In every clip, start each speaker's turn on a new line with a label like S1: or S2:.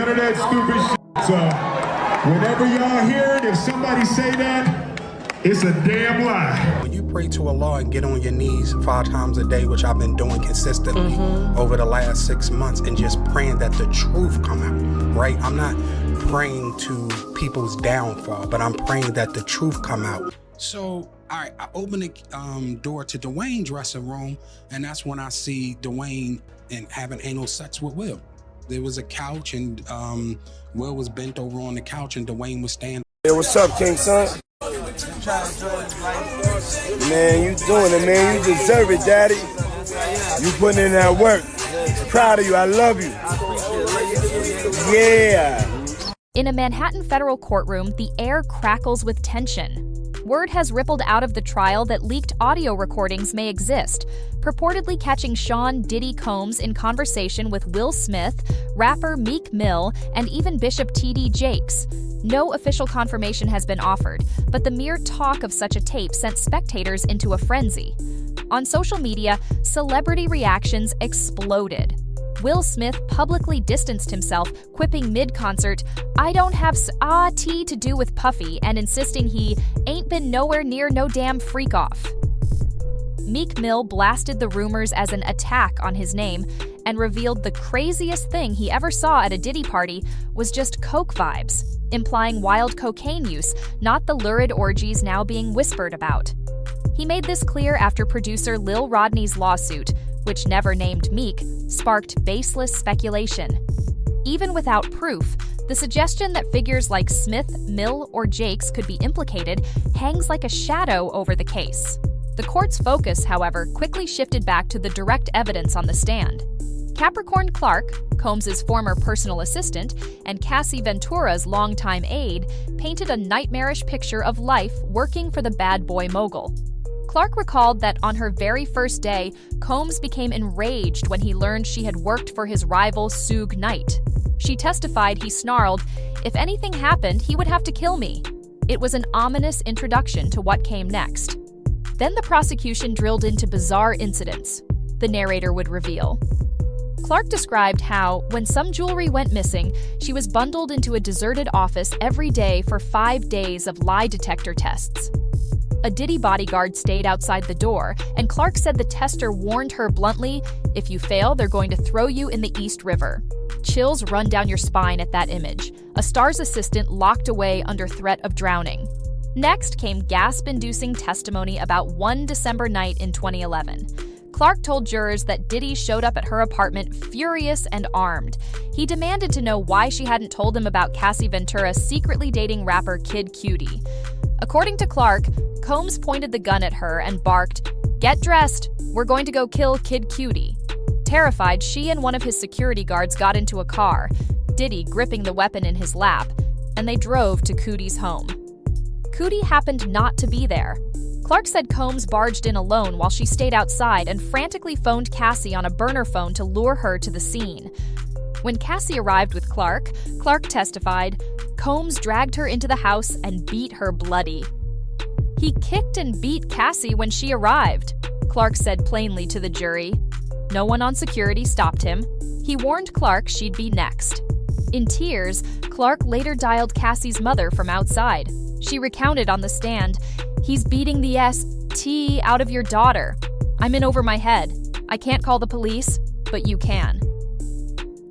S1: none of that stupid shit. So whenever y'all hear it, if somebody say that, it's a damn lie.
S2: When you pray to Allah and get on your knees 5 times a day, which I've been doing consistently over the last 6 months, and just praying that the truth come out, right? I'm not praying to people's downfall, but I'm praying that the truth come out. So, all right, I open the door to Dwayne's dressing room, and that's when I see Dwayne and having anal sex with Will. There was a couch, and Will was bent over on the couch, and Dwayne was standing.
S3: Hey, what's up, King Son? Man, you doing it, man. You deserve it, Daddy. You putting in that work. Proud of you. I love you. Yeah.
S4: In a Manhattan federal courtroom, the air crackles with tension. Word has rippled out of the trial that leaked audio recordings may exist, purportedly catching Sean Diddy Combs in conversation with Will Smith, rapper Meek Mill, and even Bishop T.D. Jakes. No official confirmation has been offered, but the mere talk of such a tape sent spectators into a frenzy. On social media, celebrity reactions exploded. Will Smith publicly distanced himself, quipping mid-concert, "I don't have tea to do with Puffy," and insisting he ain't been nowhere near no damn freak-off. Meek Mill blasted the rumors as an attack on his name and revealed the craziest thing he ever saw at a Diddy party was just coke vibes, implying wild cocaine use, not the lurid orgies now being whispered about. He made this clear after producer Lil Rodney's lawsuit, which never named Meek, sparked baseless speculation. Even without proof, the suggestion that figures like Smith, Mill, or Jakes could be implicated hangs like a shadow over the case. The court's focus, however, quickly shifted back to the direct evidence on the stand. Capricorn Clark, Combs' former personal assistant, and Cassie Ventura's longtime aide, painted a nightmarish picture of life working for the bad boy mogul. Clark recalled that on her very first day, Combs became enraged when he learned she had worked for his rival Suge Knight. She testified he snarled, "If anything happened, he would have to kill me." It was an ominous introduction to what came next. Then the prosecution drilled into bizarre incidents, the narrator would reveal. Clark described how, when some jewelry went missing, she was bundled into a deserted office every day for 5 days of lie detector tests. A Diddy bodyguard stayed outside the door, and Clark said the tester warned her bluntly, "If you fail, they're going to throw you in the East River." Chills run down your spine at that image. A star's assistant locked away under threat of drowning. Next came gasp-inducing testimony about one December night in 2011. Clark told jurors that Diddy showed up at her apartment furious and armed. He demanded to know why she hadn't told him about Cassie Ventura secretly dating rapper Kid Cudi. According to Clark, Combs pointed the gun at her and barked, "Get dressed, we're going to go kill Kid Cudi." Terrified, she and one of his security guards got into a car, Diddy gripping the weapon in his lap, and they drove to Cudi's home. Cudi happened not to be there. Clark said Combs barged in alone while she stayed outside and frantically phoned Cassie on a burner phone to lure her to the scene. When Cassie arrived with Clark, Clark testified, Combs dragged her into the house and beat her bloody. "He kicked and beat Cassie when she arrived," Clark said plainly to the jury. No one on security stopped him. He warned Clark she'd be next. In tears, Clark later dialed Cassie's mother from outside. She recounted on the stand, "He's beating the ST out of your daughter. I'm in over my head. I can't call the police, but you can."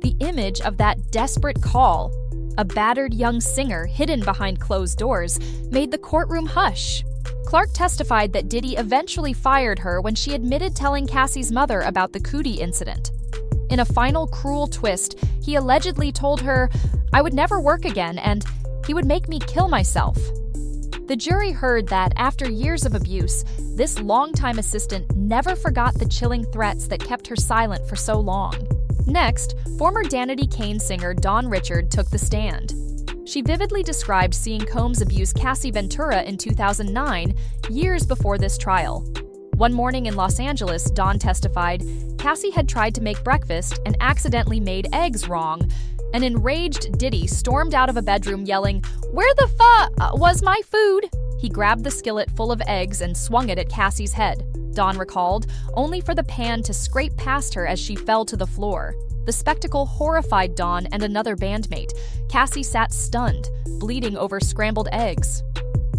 S4: The image of that desperate call, a battered young singer hidden behind closed doors, made the courtroom hush. Clark testified that Diddy eventually fired her when she admitted telling Cassie's mother about the Cudi incident. In a final cruel twist, he allegedly told her, "I would never work again and he would make me kill myself." The jury heard that after years of abuse, this longtime assistant never forgot the chilling threats that kept her silent for so long. Next, former Danity Kane singer Dawn Richard took the stand. She vividly described seeing Combs abuse Cassie Ventura in 2009, years before this trial. One morning in Los Angeles, Dawn testified, Cassie had tried to make breakfast and accidentally made eggs wrong. An enraged Diddy stormed out of a bedroom yelling, "Where the was my food?" He grabbed the skillet full of eggs and swung it at Cassie's head. Dawn recalled, only for the pan to scrape past her as she fell to the floor. The spectacle horrified Dawn and another bandmate. Cassie sat stunned, bleeding over scrambled eggs.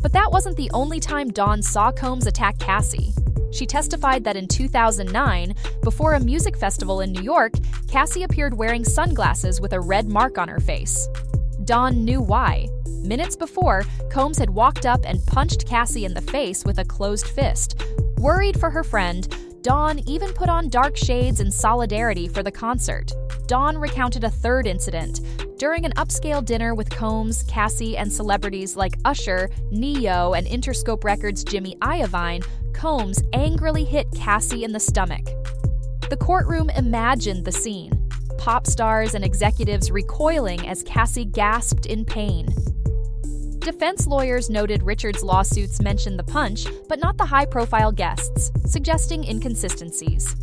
S4: But that wasn't the only time Dawn saw Combs attack Cassie. She testified that in 2009, before a music festival in New York, Cassie appeared wearing sunglasses with a red mark on her face. Dawn knew why. Minutes before, Combs had walked up and punched Cassie in the face with a closed fist. Worried for her friend, Dawn even put on dark shades in solidarity for the concert. Dawn recounted a third incident. During an upscale dinner with Combs, Cassie, and celebrities like Usher, Ne-Yo, and Interscope Records' Jimmy Iovine, Combs angrily hit Cassie in the stomach. The courtroom imagined the scene. Pop stars and executives recoiling as Cassie gasped in pain. Defense lawyers noted Richard's lawsuits mentioned the punch, but not the high-profile guests, suggesting inconsistencies.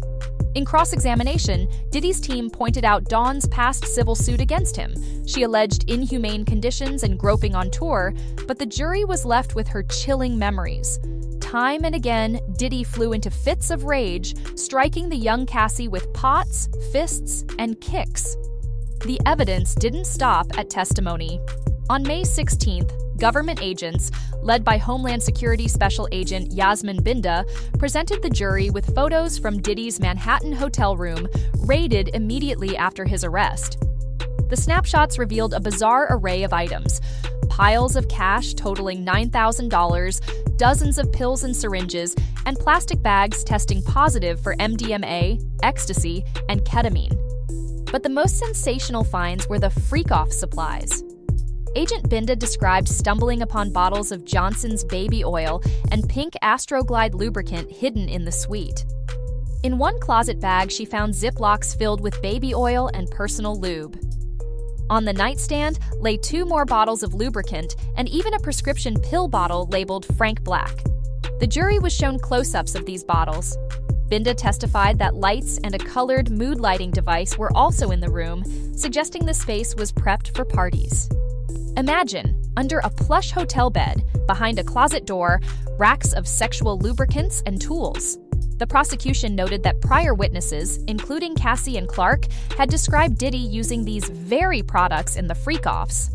S4: In cross-examination, Diddy's team pointed out Dawn's past civil suit against him. She alleged inhumane conditions and groping on tour, but the jury was left with her chilling memories. Time and again, Diddy flew into fits of rage, striking the young Cassie with pots, fists, and kicks. The evidence didn't stop at testimony. On May 16th, government agents, led by Homeland Security Special Agent Yasmin Binda, presented the jury with photos from Diddy's Manhattan hotel room, raided immediately after his arrest. The snapshots revealed a bizarre array of items: piles of cash totaling $9,000, dozens of pills and syringes, and plastic bags testing positive for MDMA, ecstasy, and ketamine. But the most sensational finds were the freak-off supplies. Agent Binda described stumbling upon bottles of Johnson's baby oil and pink Astroglide lubricant hidden in the suite. In one closet bag, she found Ziplocs filled with baby oil and personal lube. On the nightstand lay 2 more bottles of lubricant and even a prescription pill bottle labeled Frank Black. The jury was shown close-ups of these bottles. Binda testified that lights and a colored mood lighting device were also in the room, suggesting the space was prepped for parties. Imagine, under a plush hotel bed, behind a closet door, racks of sexual lubricants and tools. The prosecution noted that prior witnesses, including Cassie and Clark, had described Diddy using these very products in the freak-offs.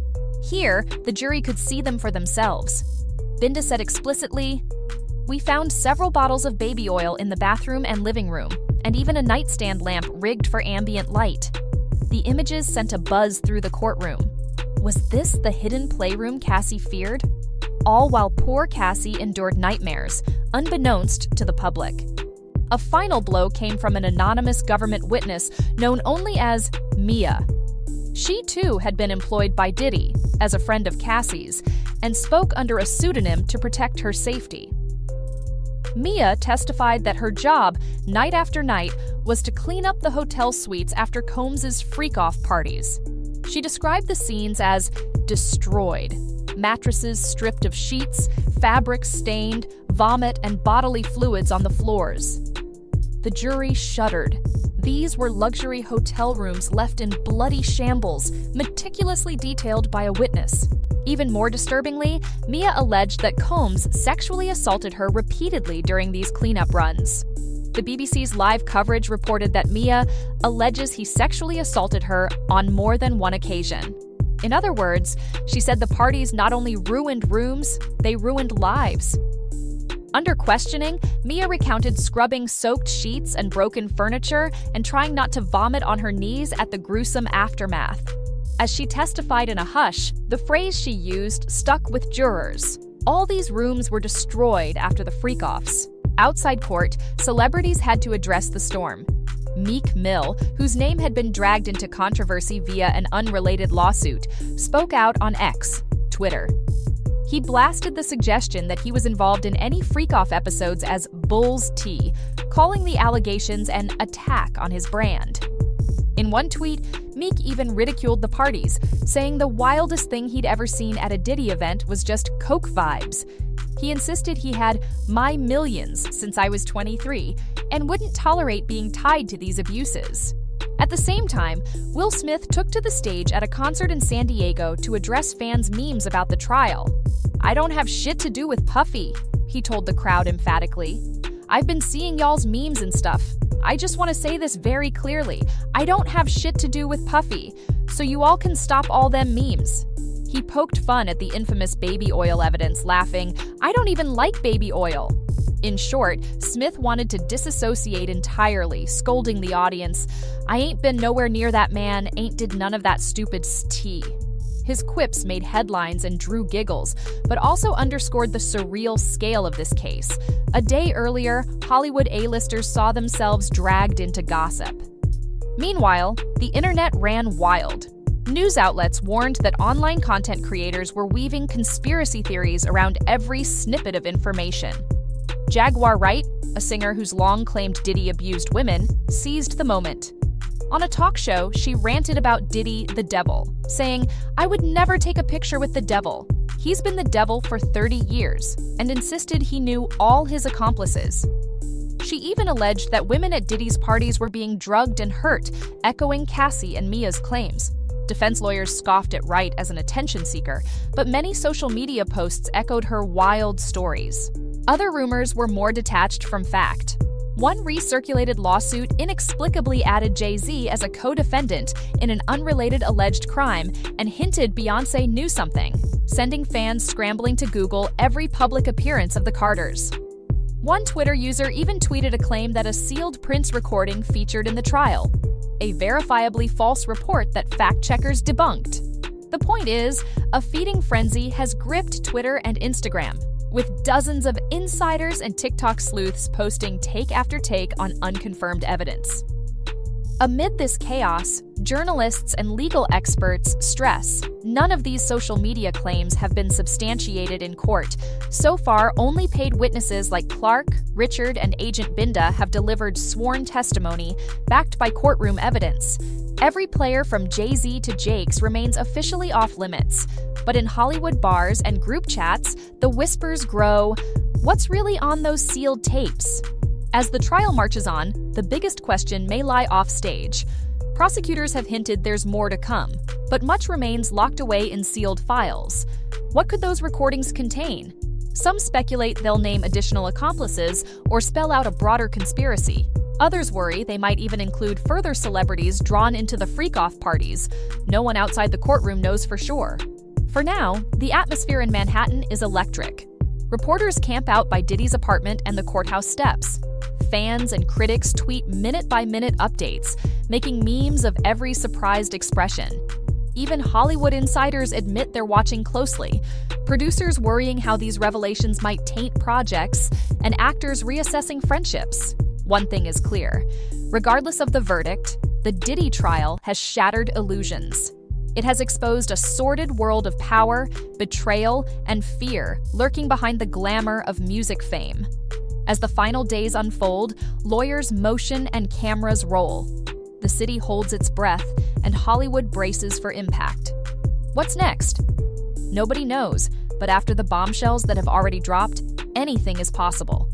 S4: Here, the jury could see them for themselves. Binda said explicitly, "We found several bottles of baby oil in the bathroom and living room, and even a nightstand lamp rigged for ambient light." The images sent a buzz through the courtroom. Was this the hidden playroom Cassie feared? All while poor Cassie endured nightmares, unbeknownst to the public. A final blow came from an anonymous government witness known only as Mia. She too had been employed by Diddy, as a friend of Cassie's, and spoke under a pseudonym to protect her safety. Mia testified that her job, night after night, was to clean up the hotel suites after Combs's freak-off parties. She described the scenes as destroyed: mattresses stripped of sheets, fabrics stained, vomit and bodily fluids on the floors. The jury shuddered. These were luxury hotel rooms left in bloody shambles, meticulously detailed by a witness. Even more disturbingly, Mia alleged that Combs sexually assaulted her repeatedly during these cleanup runs. The BBC's live coverage reported that Mia alleges he sexually assaulted her on more than one occasion. In other words, she said the parties not only ruined rooms, they ruined lives. Under questioning, Mia recounted scrubbing soaked sheets and broken furniture and trying not to vomit on her knees at the gruesome aftermath. As she testified in a hush, the phrase she used stuck with jurors. All these rooms were destroyed after the freak-offs. Outside court, celebrities had to address the storm. Meek Mill, whose name had been dragged into controversy via an unrelated lawsuit, spoke out on X, Twitter. He blasted the suggestion that he was involved in any freak-off episodes as Bull's Tea, calling the allegations an attack on his brand. In one tweet, Meek even ridiculed the parties, saying the wildest thing he'd ever seen at a Diddy event was just coke vibes. He insisted he had my millions since I was 23 and wouldn't tolerate being tied to these abuses. At the same time, Will Smith took to the stage at a concert in San Diego to address fans' memes about the trial. "I don't have shit to do with Puffy," he told the crowd emphatically. I've been seeing y'all's memes and stuff. I just want to say this very clearly. I don't have shit to do with Puffy, so you all can stop all them memes. He poked fun at the infamous baby oil evidence, laughing, "I don't even like baby oil." In short, Smith wanted to disassociate entirely, scolding the audience, "I ain't been nowhere near that man, ain't did none of that stupid tea." His quips made headlines and drew giggles, but also underscored the surreal scale of this case. A day earlier, Hollywood A-listers saw themselves dragged into gossip. Meanwhile, the internet ran wild. News outlets warned that online content creators were weaving conspiracy theories around every snippet of information. Jaguar Wright, a singer who's long claimed Diddy abused women, seized the moment. On a talk show, she ranted about Diddy the devil, saying, "I would never take a picture with the devil. He's been the devil for 30 years," and insisted he knew all his accomplices. She even alleged that women at Diddy's parties were being drugged and hurt, echoing Cassie and Mia's claims. Defense lawyers scoffed at Wright as an attention seeker, but many social media posts echoed her wild stories. Other rumors were more detached from fact. One recirculated lawsuit inexplicably added Jay-Z as a co-defendant in an unrelated alleged crime and hinted Beyoncé knew something, sending fans scrambling to Google every public appearance of the Carters. One Twitter user even tweeted a claim that a sealed Prince recording featured in the trial, a verifiably false report that fact-checkers debunked. The point is, a feeding frenzy has gripped Twitter and Instagram, with dozens of insiders and TikTok sleuths posting take after take on unconfirmed evidence. Amid this chaos, journalists and legal experts stress none of these social media claims have been substantiated in court. So far, only paid witnesses like Clark, Richard, and Agent Binda have delivered sworn testimony backed by courtroom evidence. Every player from Jay-Z to Jake's remains officially off limits. But in Hollywood bars and group chats, the whispers grow, what's really on those sealed tapes? As the trial marches on, the biggest question may lie offstage. Prosecutors have hinted there's more to come, but much remains locked away in sealed files. What could those recordings contain? Some speculate they'll name additional accomplices or spell out a broader conspiracy. Others worry they might even include further celebrities drawn into the freak-off parties. No one outside the courtroom knows for sure. For now, the atmosphere in Manhattan is electric. Reporters camp out by Diddy's apartment and the courthouse steps. Fans and critics tweet minute-by-minute updates, making memes of every surprised expression. Even Hollywood insiders admit they're watching closely, producers worrying how these revelations might taint projects, and actors reassessing friendships. One thing is clear. Regardless of the verdict, the Diddy trial has shattered illusions. It has exposed a sordid world of power, betrayal, and fear lurking behind the glamour of music fame. As the final days unfold, lawyers motion and cameras roll. The city holds its breath, and Hollywood braces for impact. What's next? Nobody knows, but after the bombshells that have already dropped, anything is possible.